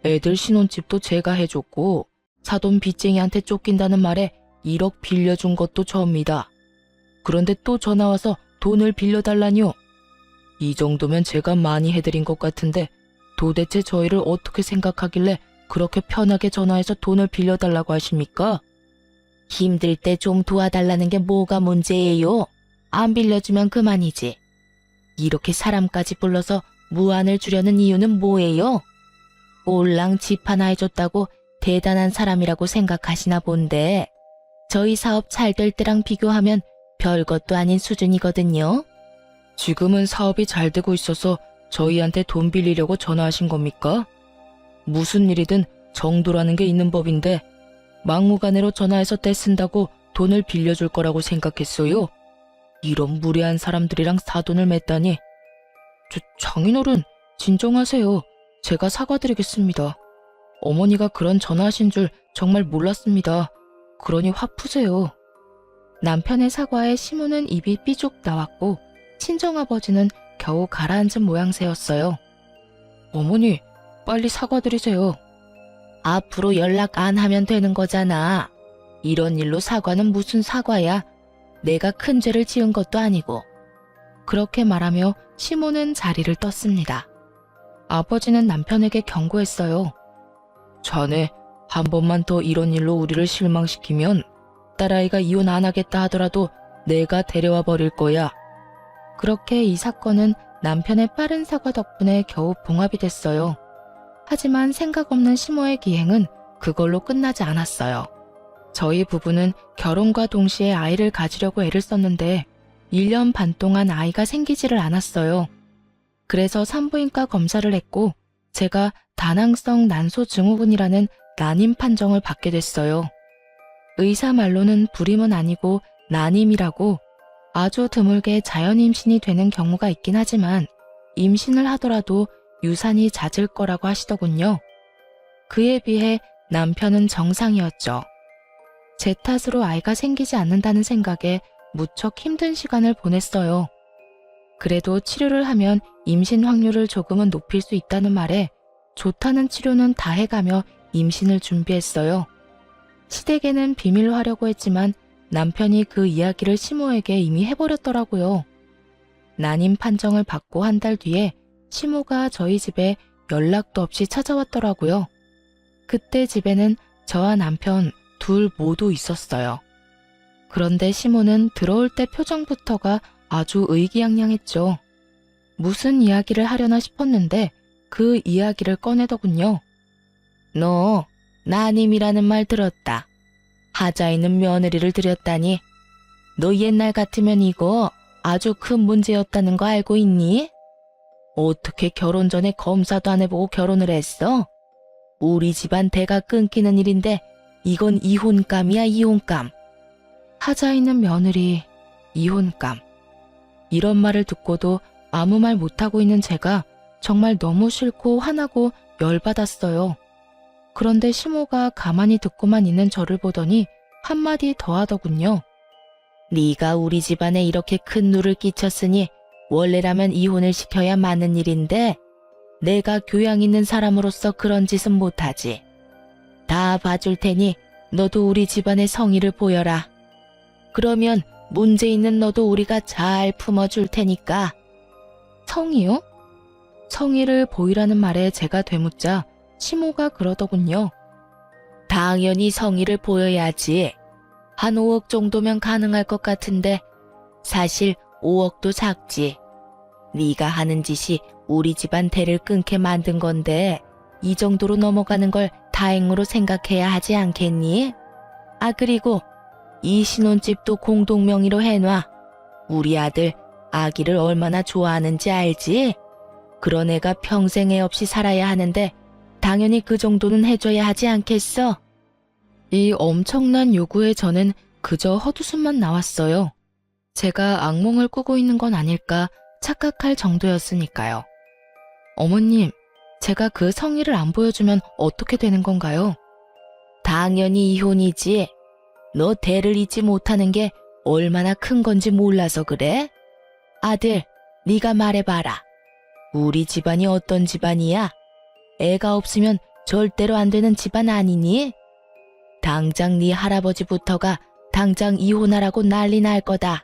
애들 신혼집도 제가 해줬고 사돈 빚쟁이한테 쫓긴다는 말에 1억 빌려준 것도 저입니다. 그런데 또 전화와서 돈을 빌려달라니요. 이 정도면 제가 많이 해드린 것 같은데 도대체 저희를 어떻게 생각하길래 그렇게 편하게 전화해서 돈을 빌려달라고 하십니까? 힘들 때 좀 도와달라는 게 뭐가 문제예요? 안 빌려주면 그만이지. 이렇게 사람까지 불러서 무안을 주려는 이유는 뭐예요? 올랑 집 하나 해줬다고 대단한 사람이라고 생각하시나 본데 저희 사업 잘 될 때랑 비교하면 별것도 아닌 수준이거든요. 지금은 사업이 잘 되고 있어서 저희한테 돈 빌리려고 전화하신 겁니까? 무슨 일이든 정도라는 게 있는 법인데 막무가내로 전화해서 떼쓴다고 돈을 빌려줄 거라고 생각했어요? 이런 무례한 사람들이랑 사돈을 맺다니. 장인어른, 진정하세요. 제가 사과드리겠습니다. 어머니가 그런 전화하신 줄 정말 몰랐습니다. 그러니 화 푸세요. 남편의 사과에 시모는 입이 삐죽 나왔고 친정아버지는 겨우 가라앉은 모양새였어요. 어머니, 빨리 사과드리세요. 앞으로 연락 안 하면 되는 거잖아. 이런 일로 사과는 무슨 사과야. 내가 큰 죄를 지은 것도 아니고. 그렇게 말하며 시모는 자리를 떴습니다. 아버지는 남편에게 경고했어요. 자네, 한 번만 더 이런 일로 우리를 실망시키면 딸아이가 이혼 안 하겠다 하더라도 내가 데려와 버릴 거야. 그렇게 이 사건은 남편의 빠른 사과 덕분에 겨우 봉합이 됐어요. 하지만 생각 없는 시모의 기행은 그걸로 끝나지 않았어요. 저희 부부는 결혼과 동시에 아이를 가지려고 애를 썼는데 1년 반 동안 아이가 생기지를 않았어요. 그래서 산부인과 검사를 했고 제가 다낭성 난소증후군이라는 난임 판정을 받게 됐어요. 의사 말로는 불임은 아니고 난임이라고 아주 드물게 자연 임신이 되는 경우가 있긴 하지만 임신을 하더라도 유산이 잦을 거라고 하시더군요. 그에 비해 남편은 정상이었죠. 제 탓으로 아이가 생기지 않는다는 생각에 무척 힘든 시간을 보냈어요. 그래도 치료를 하면 임신 확률을 조금은 높일 수 있다는 말에 좋다는 치료는 다 해가며 임신을 준비했어요. 시댁에는 비밀로 하려고 했지만 남편이 그 이야기를 시모에게 이미 해버렸더라고요. 난임 판정을 받고 한 달 뒤에 시모가 저희 집에 연락도 없이 찾아왔더라고요. 그때 집에는 저와 남편 둘 모두 있었어요. 그런데 시모는 들어올 때 표정부터가 아주 의기양양했죠. 무슨 이야기를 하려나 싶었는데 그 이야기를 꺼내더군요. 너 난임이라는 말 들었다. 하자 있는 며느리를 들였다니. 너 옛날 같으면 이거 아주 큰 문제였다는 거 알고 있니? 어떻게 결혼 전에 검사도 안 해보고 결혼을 했어? 우리 집안 대가 끊기는 일인데 이건 이혼감이야, 이혼감. 하자 있는 며느리, 이혼감. 이런 말을 듣고도 아무 말 못하고 있는 제가 정말 너무 싫고 화나고 열받았어요. 그런데 시모가 가만히 듣고만 있는 저를 보더니 한마디 더 하더군요. 네가 우리 집안에 이렇게 큰 누를 끼쳤으니 원래라면 이혼을 시켜야 맞는 일인데 내가 교양 있는 사람으로서 그런 짓은 못하지. 다 봐줄 테니 너도 우리 집안의 성의를 보여라. 그러면 문제 있는 너도 우리가 잘 품어줄 테니까. 성의요? 성의를 보이라는 말에 제가 되묻자 시모가 그러더군요. 당연히 성의를 보여야지. 한 5억 정도면 가능할 것 같은데 사실 5억도 작지. 네가 하는 짓이 우리 집안 대를 끊게 만든 건데 이 정도로 넘어가는 걸 다행으로 생각해야 하지 않겠니? 아, 그리고 이 신혼집도 공동 명의로 해놔. 우리 아들 아기를 얼마나 좋아하는지 알지? 그런 애가 평생 애 없이 살아야 하는데 당연히 그 정도는 해줘야 하지 않겠어? 이 엄청난 요구에 저는 그저 헛웃음만 나왔어요. 제가 악몽을 꾸고 있는 건 아닐까 착각할 정도였으니까요. 어머님, 제가 그 성의를 안 보여주면 어떻게 되는 건가요? 당연히 이혼이지. 너 대를 잇지 못하는 게 얼마나 큰 건지 몰라서 그래? 아들, 네가 말해봐라. 우리 집안이 어떤 집안이야? 애가 없으면 절대로 안 되는 집안 아니니? 당장 네 할아버지부터가 당장 이혼하라고 난리 날 거다.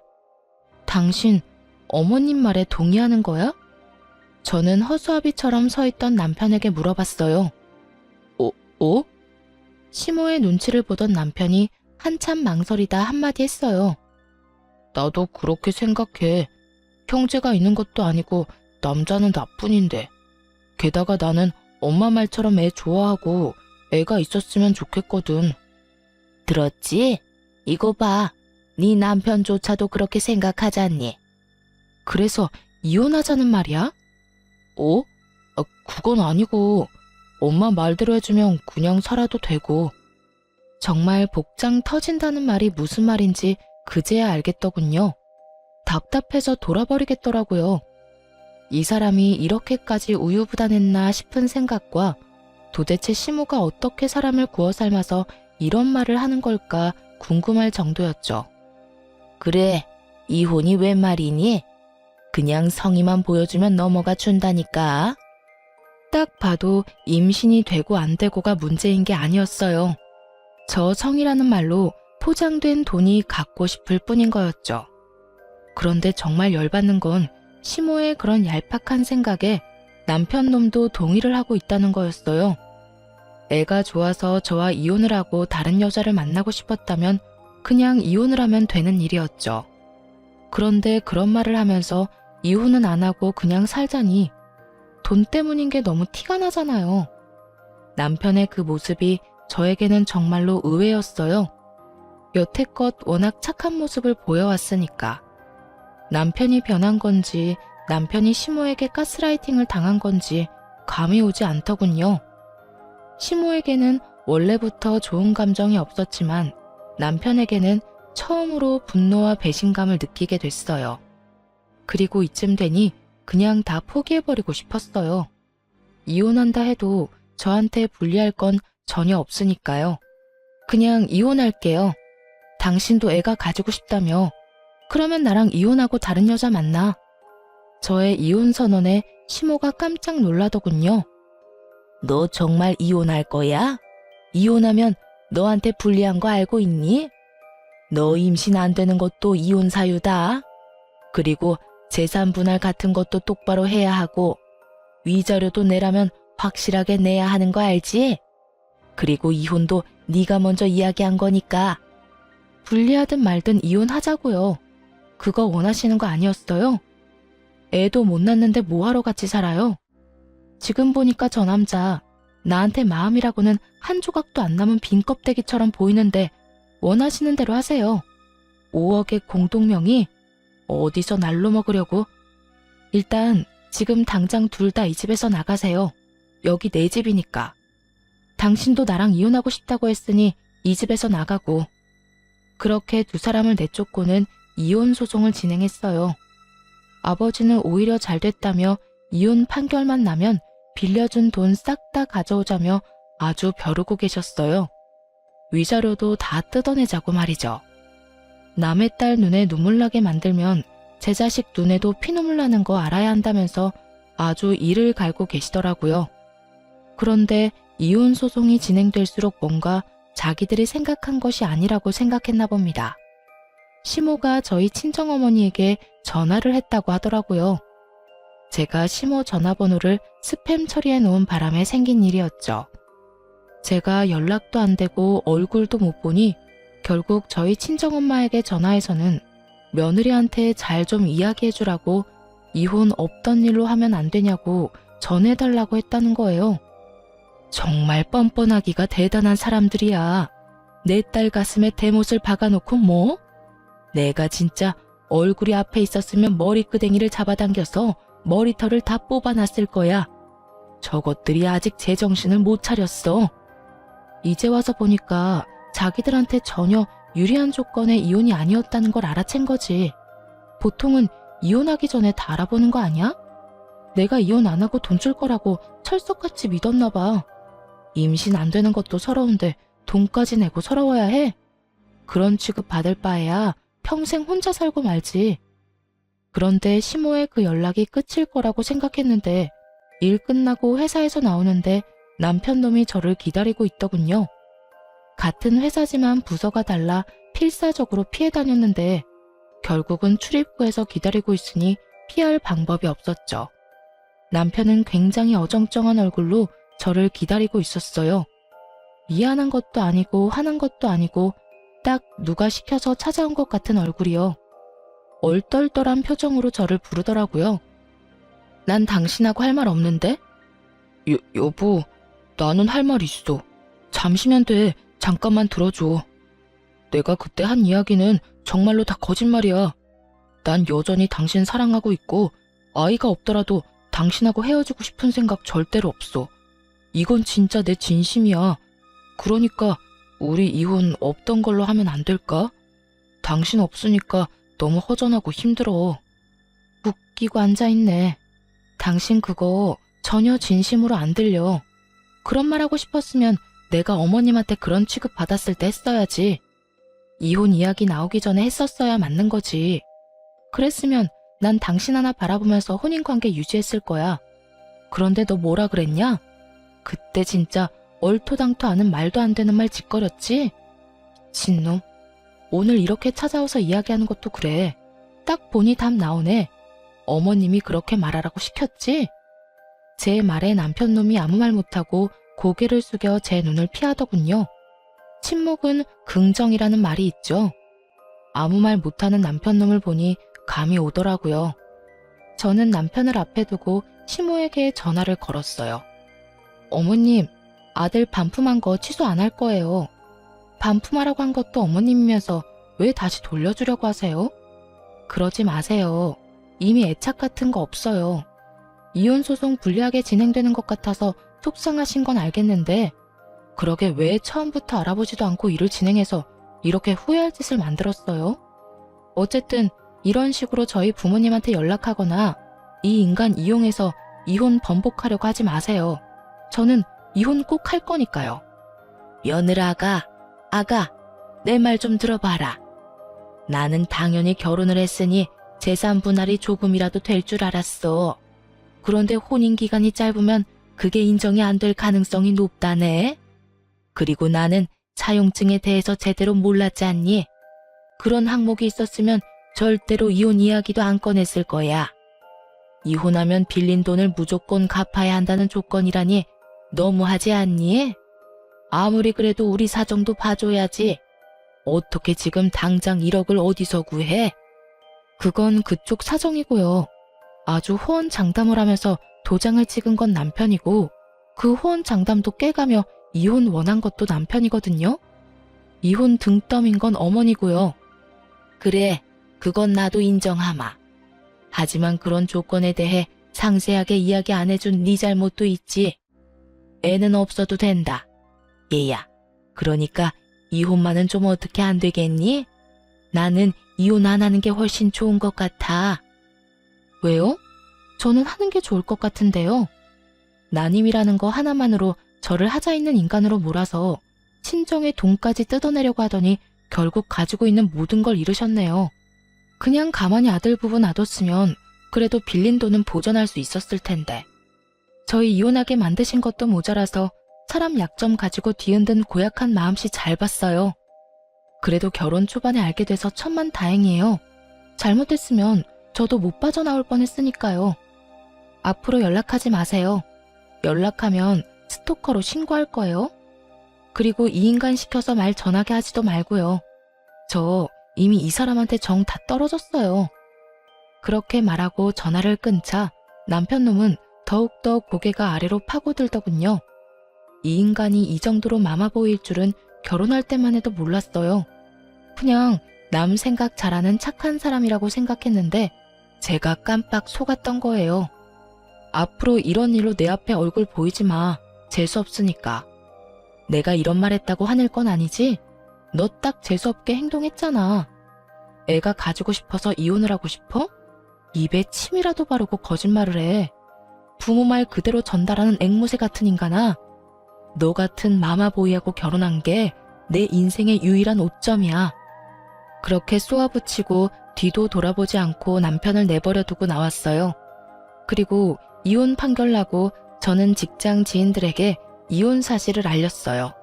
당신 어머님 말에 동의하는 거야? 저는 허수아비처럼 서 있던 남편에게 물어봤어요. 어? 시모의 눈치를 보던 남편이 한참 망설이다 한마디 했어요. 나도 그렇게 생각해. 형제가 있는 것도 아니고 남자는 나뿐인데. 게다가 나는 엄마 말처럼 애 좋아하고 애가 있었으면 좋겠거든. 들었지? 이거 봐. 네 남편조차도 그렇게 생각하잖니. 그래서 이혼하자는 말이야? 그건 아니고 엄마 말대로 해주면 그냥 살아도 되고. 정말 복장 터진다는 말이 무슨 말인지 그제야 알겠더군요. 답답해서 돌아버리겠더라고요. 이 사람이 이렇게까지 우유부단했나 싶은 생각과 도대체 시모가 어떻게 사람을 구워 삶아서 이런 말을 하는 걸까 궁금할 정도였죠. 그래, 이혼이 웬 말이니? 그냥 성의만 보여주면 넘어가 준다니까. 딱 봐도 임신이 되고 안 되고가 문제인 게 아니었어요. 저 성이라는 말로 포장된 돈이 갖고 싶을 뿐인 거였죠. 그런데 정말 열받는 건 시모의 그런 얄팍한 생각에 남편 놈도 동의를 하고 있다는 거였어요. 애가 좋아서 저와 이혼을 하고 다른 여자를 만나고 싶었다면 그냥 이혼을 하면 되는 일이었죠. 그런데 그런 말을 하면서 이혼은 안 하고 그냥 살자니 돈 때문인 게 너무 티가 나잖아요. 남편의 그 모습이 저에게는 정말로 의외였어요. 여태껏 워낙 착한 모습을 보여왔으니까. 남편이 변한 건지 남편이 시모에게 가스라이팅을 당한 건지 감이 오지 않더군요. 시모에게는 원래부터 좋은 감정이 없었지만 남편에게는 처음으로 분노와 배신감을 느끼게 됐어요. 그리고 이쯤 되니 그냥 다 포기해버리고 싶었어요. 이혼한다 해도 저한테 불리할 건 전혀 없으니까요. 그냥 이혼할게요. 당신도 애가 가지고 싶다며. 그러면 나랑 이혼하고 다른 여자 만나. 저의 이혼 선언에 시모가 깜짝 놀라더군요. 너 정말 이혼할 거야? 이혼하면 너한테 불리한 거 알고 있니? 너 임신 안 되는 것도 이혼 사유다. 그리고 재산 분할 같은 것도 똑바로 해야 하고 위자료도 내라면 확실하게 내야 하는 거 알지? 그리고 이혼도 네가 먼저 이야기한 거니까. 불리하든 말든 이혼하자고요. 그거 원하시는 거 아니었어요? 애도 못 낳는데 뭐하러 같이 살아요? 지금 보니까 저 남자 나한테 마음이라고는 한 조각도 안 남은 빈 껍데기처럼 보이는데 원하시는 대로 하세요. 5억의 공동명의? 어디서 날로 먹으려고? 일단 지금 당장 둘 다 이 집에서 나가세요. 여기 내 집이니까. 당신도 나랑 이혼하고 싶다고 했으니 이 집에서 나가고. 그렇게 두 사람을 내쫓고는 이혼 소송을 진행했어요. 아버지는 오히려 잘 됐다며 이혼 판결만 나면 빌려준 돈 싹 다 가져오자며 아주 벼르고 계셨어요. 위자료도 다 뜯어내자고 말이죠. 남의 딸 눈에 눈물 나게 만들면 제 자식 눈에도 피눈물 나는 거 알아야 한다면서 아주 이를 갈고 계시더라고요. 그런데 이혼 소송이 진행될수록 뭔가 자기들이 생각한 것이 아니라고 생각했나 봅니다. 시모가 저희 친정어머니에게 전화를 했다고 하더라고요. 제가 시모 전화번호를 스팸 처리해 놓은 바람에 생긴 일이었죠. 제가 연락도 안 되고 얼굴도 못 보니 결국 저희 친정엄마에게 전화해서는 며느리한테 잘 좀 이야기해 주라고 이혼 없던 일로 하면 안 되냐고 전해달라고 했다는 거예요. 정말 뻔뻔하기가 대단한 사람들이야. 내 딸 가슴에 대못을 박아놓고 뭐? 내가 진짜 얼굴이 앞에 있었으면 머리끄댕이를 잡아당겨서 머리털을 다 뽑아놨을 거야. 저것들이 아직 제정신을 못 차렸어. 이제 와서 보니까 자기들한테 전혀 유리한 조건의 이혼이 아니었다는 걸 알아챈 거지. 보통은 이혼하기 전에 다 알아보는 거 아니야? 내가 이혼 안 하고 돈 줄 거라고 철석같이 믿었나 봐. 임신 안 되는 것도 서러운데 돈까지 내고 서러워야 해? 그런 취급 받을 바에야 평생 혼자 살고 말지. 그런데 시모의 그 연락이 끝일 거라고 생각했는데 일 끝나고 회사에서 나오는데 남편 놈이 저를 기다리고 있더군요. 같은 회사지만 부서가 달라 필사적으로 피해 다녔는데 결국은 출입구에서 기다리고 있으니 피할 방법이 없었죠. 남편은 굉장히 어정쩡한 얼굴로 저를 기다리고 있었어요. 미안한 것도 아니고 화난 것도 아니고 딱 누가 시켜서 찾아온 것 같은 얼굴이요. 얼떨떨한 표정으로 저를 부르더라고요. 난 당신하고 할 말 없는데? 여보, 나는 할 말 있어. 잠시면 돼. 잠깐만 들어줘. 내가 그때 한 이야기는 정말로 다 거짓말이야. 난 여전히 당신 사랑하고 있고 아이가 없더라도 당신하고 헤어지고 싶은 생각 절대로 없어. 이건 진짜 내 진심이야. 그러니까 우리 이혼 없던 걸로 하면 안 될까? 당신 없으니까 너무 허전하고 힘들어. 웃기고 앉아있네. 당신 그거 전혀 진심으로 안 들려. 그런 말 하고 싶었으면 내가 어머님한테 그런 취급 받았을 때 했어야지. 이혼 이야기 나오기 전에 했었어야 맞는 거지. 그랬으면 난 당신 하나 바라보면서 혼인관계 유지했을 거야. 그런데 너 뭐라 그랬냐? 그때 진짜 얼토당토 않은 말도 안 되는 말 짓거렸지? 미친놈. 오늘 이렇게 찾아와서 이야기하는 것도 그래. 딱 보니 답 나오네. 어머님이 그렇게 말하라고 시켰지? 제 말에 남편놈이 아무 말 못하고 고개를 숙여 제 눈을 피하더군요. 침묵은 긍정이라는 말이 있죠. 아무 말 못하는 남편놈을 보니 감이 오더라고요. 저는 남편을 앞에 두고 시모에게 전화를 걸었어요. 어머님, 아들 반품한 거 취소 안 할 거예요. 반품하라고 한 것도 어머님이면서 왜 다시 돌려주려고 하세요? 그러지 마세요. 이미 애착 같은 거 없어요. 이혼소송 불리하게 진행되는 것 같아서 속상하신 건 알겠는데 그러게 왜 처음부터 알아보지도 않고 일을 진행해서 이렇게 후회할 짓을 만들었어요? 어쨌든 이런 식으로 저희 부모님한테 연락하거나 이 인간 이용해서 이혼 번복하려고 하지 마세요. 저는 이혼 꼭 할 거니까요. 며느라가, 아가, 내 말 좀 들어봐라. 나는 당연히 결혼을 했으니 재산 분할이 조금이라도 될 줄 알았어. 그런데 혼인 기간이 짧으면 그게 인정이 안 될 가능성이 높다네. 그리고 나는 차용증에 대해서 제대로 몰랐지 않니? 그런 항목이 있었으면 절대로 이혼 이야기도 안 꺼냈을 거야. 이혼하면 빌린 돈을 무조건 갚아야 한다는 조건이라니 너무하지 않니? 아무리 그래도 우리 사정도 봐줘야지. 어떻게 지금 당장 1억을 어디서 구해? 그건 그쪽 사정이고요. 아주 호언장담을 하면서 도장을 찍은 건 남편이고 그 호언장담도 깨가며 이혼 원한 것도 남편이거든요. 이혼 등떠민 건 어머니고요. 그래, 그건 나도 인정하마. 하지만 그런 조건에 대해 상세하게 이야기 안 해준 네 잘못도 있지. 애는 없어도 된다. 얘야, 그러니까 이혼만은 좀 어떻게 안 되겠니? 나는 이혼 안 하는 게 훨씬 좋은 것 같아. 왜요? 저는 하는 게 좋을 것 같은데요. 난임이라는 거 하나만으로 저를 하자 있는 인간으로 몰아서 친정의 돈까지 뜯어내려고 하더니 결국 가지고 있는 모든 걸 잃으셨네요. 그냥 가만히 아들 부부 놔뒀으면 그래도 빌린 돈은 보전할 수 있었을 텐데. 저희 이혼하게 만드신 것도 모자라서 사람 약점 가지고 뒤흔든 고약한 마음씨 잘 봤어요. 그래도 결혼 초반에 알게 돼서 천만다행이에요. 잘못했으면 저도 못 빠져나올 뻔했으니까요. 앞으로 연락하지 마세요. 연락하면 스토커로 신고할 거예요. 그리고 이 인간 시켜서 말 전하게 하지도 말고요. 저 이미 이 사람한테 정 다 떨어졌어요. 그렇게 말하고 전화를 끊자 남편놈은 더욱더 고개가 아래로 파고들더군요. 이 인간이 이 정도로 마마 보일 줄은 결혼할 때만 해도 몰랐어요. 그냥 남 생각 잘하는 착한 사람이라고 생각했는데 제가 깜빡 속았던 거예요. 앞으로 이런 일로 내 앞에 얼굴 보이지 마. 재수없으니까. 내가 이런 말 했다고 화낼 건 아니지? 너 딱 재수없게 행동했잖아. 애가 가지고 싶어서 이혼을 하고 싶어? 입에 침이라도 바르고 거짓말을 해. 부모 말 그대로 전달하는 앵무새 같은 인간아. 너 같은 마마보이하고 결혼한 게 내 인생의 유일한 오점이야. 그렇게 쏘아붙이고 뒤도 돌아보지 않고 남편을 내버려 두고 나왔어요. 그리고 이혼 판결 나고 저는 직장 지인들에게 이혼 사실을 알렸어요.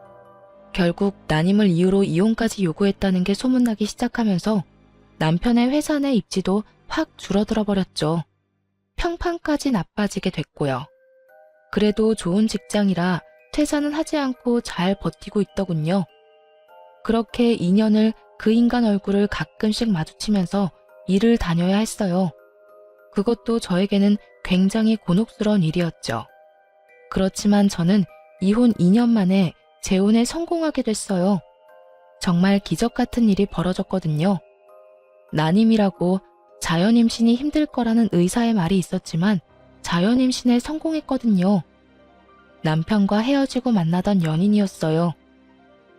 결국 난임을 이유로 이혼까지 요구했다는 게 소문나기 시작하면서 남편의 회사 내 입지도 확 줄어들어 버렸죠. 평판까지 나빠지게 됐고요. 그래도 좋은 직장이라 퇴사는 하지 않고 잘 버티고 있더군요. 그렇게 2년을 그 인간 얼굴을 가끔씩 마주치면서 일을 다녀야 했어요. 그것도 저에게는 굉장히 곤혹스러운 일이었죠. 그렇지만 저는 이혼 2년 만에 재혼에 성공하게 됐어요. 정말 기적 같은 일이 벌어졌거든요. 난임이라고 자연임신이 힘들 거라는 의사의 말이 있었지만 자연임신에 성공했거든요. 남편과 헤어지고 만나던 연인이었어요.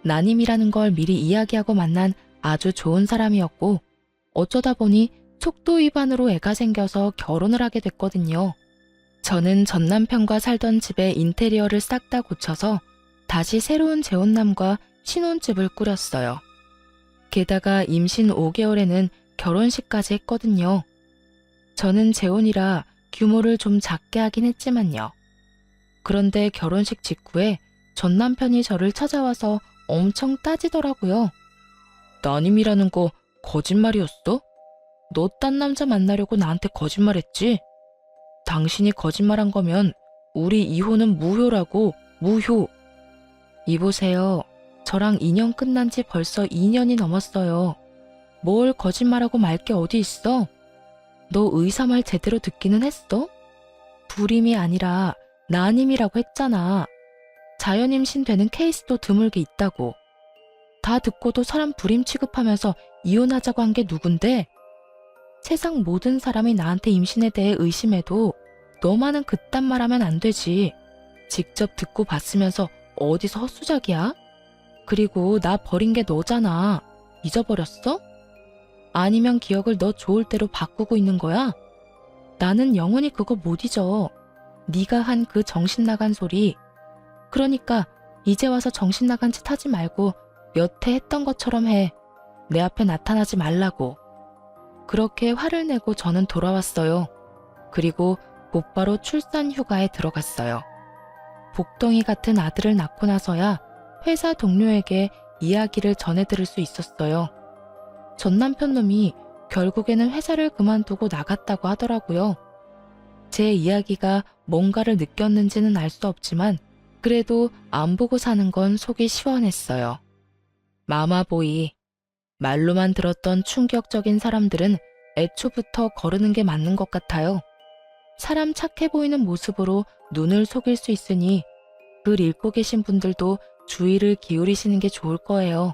난임이라는 걸 미리 이야기하고 만난 아주 좋은 사람이었고 어쩌다 보니 속도 위반으로 애가 생겨서 결혼을 하게 됐거든요. 저는 전 남편과 살던 집의 인테리어를 싹 다 고쳐서 다시 새로운 재혼남과 신혼집을 꾸렸어요. 게다가 임신 5개월에는 결혼식까지 했거든요. 저는 재혼이라 규모를 좀 작게 하긴 했지만요. 그런데 결혼식 직후에 전 남편이 저를 찾아와서 엄청 따지더라고요. 따님이라는 거 거짓말이었어? 너 딴 남자 만나려고 나한테 거짓말했지? 당신이 거짓말한 거면 우리 이혼은 무효라고, 무효. 이보세요. 저랑 인연 끝난 지 벌써 2년이 넘었어요. 뭘 거짓말하고 말 게 어디 있어? 너 의사 말 제대로 듣기는 했어? 불임이 아니라 난임이라고 했잖아. 자연임신 되는 케이스도 드물게 있다고. 다 듣고도 사람 불임 취급하면서 이혼하자고 한 게 누군데? 세상 모든 사람이 나한테 임신에 대해 의심해도 너만은 그딴 말하면 안 되지. 직접 듣고 봤으면서 어디서 헛수작이야? 그리고 나 버린 게 너잖아. 잊어버렸어? 아니면 기억을 너 좋을 대로 바꾸고 있는 거야? 나는 영원히 그거 못 잊어. 네가 한 그 정신 나간 소리. 그러니까 이제 와서 정신 나간 짓 하지 말고 여태 했던 것처럼 해. 내 앞에 나타나지 말라고. 그렇게 화를 내고 저는 돌아왔어요. 그리고 곧바로 출산 휴가에 들어갔어요. 복덩이 같은 아들을 낳고 나서야 회사 동료에게 이야기를 전해들을 수 있었어요. 전 남편 놈이 결국에는 회사를 그만두고 나갔다고 하더라고요. 제 이야기가 뭔가를 느꼈는지는 알 수 없지만 그래도 안 보고 사는 건 속이 시원했어요. 마마보이. 말로만 들었던 충격적인 사람들은 애초부터 거르는 게 맞는 것 같아요. 사람 착해 보이는 모습으로 눈을 속일 수 있으니 글 읽고 계신 분들도 주의를 기울이시는 게 좋을 거예요.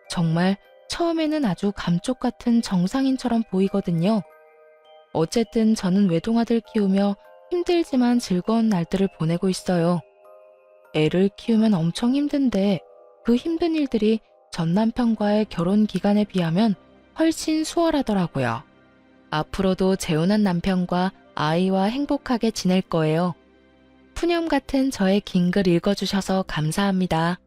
정말 처음에는 아주 감쪽 같은 정상인처럼 보이거든요. 어쨌든 저는 외동아들 키우며 힘들지만 즐거운 날들을 보내고 있어요. 애를 키우면 엄청 힘든데 그 힘든 일들이 전 남편과의 결혼 기간에 비하면 훨씬 수월하더라고요. 앞으로도 재혼한 남편과 아이와 행복하게 지낼 거예요. 푸념 같은 저의 긴 글 읽어주셔서 감사합니다.